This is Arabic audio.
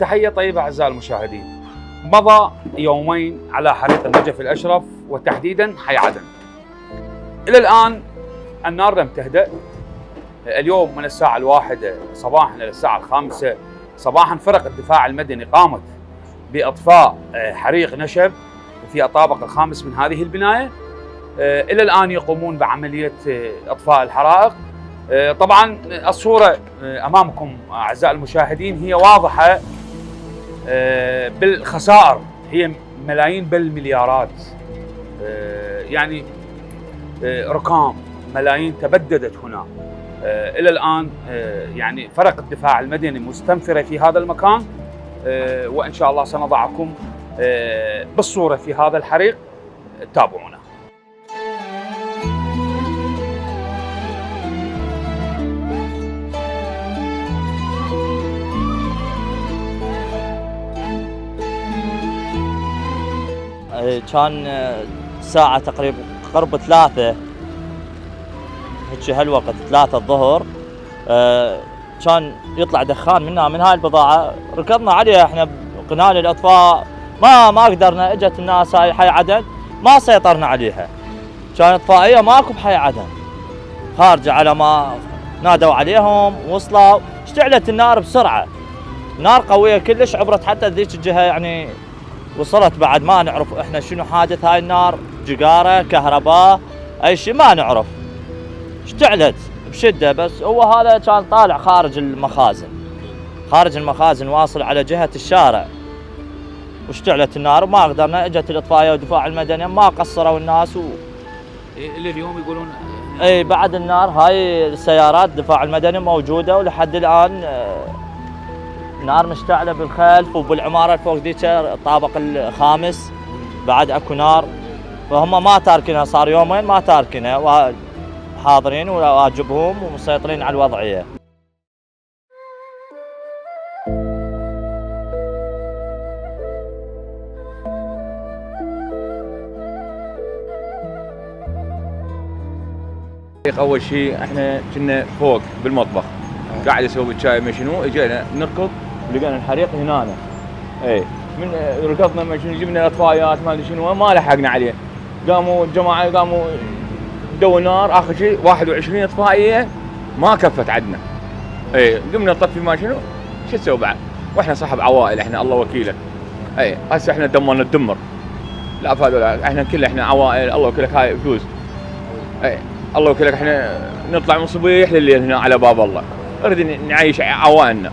تحية طيبة أعزائي المشاهدين. مضى يومين على حريق النجف الأشرف وتحديدا حي عدن. إلى الآن النار لم تهدأ. اليوم من الساعة 1 صباحا إلى الساعة 5 صباحا فرق الدفاع المدني قامت بإطفاء حريق نشب في الطابق الخامس من هذه البناية. إلى الآن يقومون بعملية إطفاء الحرائق. طبعا الصورة أمامكم أعزائي المشاهدين هي واضحة بالخسائر، هي ملايين بل مليارات، يعني رقم ملايين تبددت هنا. إلى الآن يعني فرق الدفاع المدني مستنفرة في هذا المكان، وإن شاء الله سنضعكم بالصورة في هذا الحريق. تابعونا. كان ساعة تقريبا قرب 3 هيك هالوقت 3 الظهر. كان يطلع دخان من هاي البضاعة، ركضنا عليها احنا بقناة الإطفاء، ما قدرنا. اجت الناس هاي حي عدن ما سيطرنا عليها، كانت إطفائية ماكو بحي عدن خارجة، على ما نادوا عليهم وصلوا اشتعلت النار بسرعة، نار قوية كلش، عبرت حتى ذيك الجهة، يعني وصلت بعد ما نعرف احنا شنو حادث هاي النار، جقارة كهرباء اي شيء ما نعرف، اشتعلت بشدة. بس هو هذا كان طالع خارج المخازن واصل على جهة الشارع، واشتعلت النار وما قدرنا. اجت الاطفائية والدفاع المدني ما قصروا الناس اللي اليوم يقولون اي بعد النار هاي السيارات الدفاع المدني موجودة، ولحد الان نار مشتعلة بالخلف وبالعمارة الفوق ذيك الطابق الخامس بعد اكو نار، فهم ما تاركينها، صار يومين ما تاركينها، حاضرين وواجبهم ومسيطرين على الوضعية. اول شيء احنا كنا فوق بالمطبخ قاعد اسوي الشاي ما شنو، اجينا نركض لقينا الحريق هنا. اي من ركضنا ما شنو، جبنا اطفايات ما ادري شنو، ما لحقنا عليه. قاموا الجماعه دوا نار، اخر شيء 21 اطفائيه ما كفت عندنا. اي قمنا نطفي ما شنو، شو تسوي بعد؟ واحنا صاحب عوائل، احنا الله وكيلك. اي هسه احنا دمرنا الدمر، لا فهذول احنا كلنا احنا عوائل، الله وكيلك هاي فلوس. اي الله وكيلك احنا نطلع من صبيح لليل هنا على باب الله، نريد نعيش عوائلنا.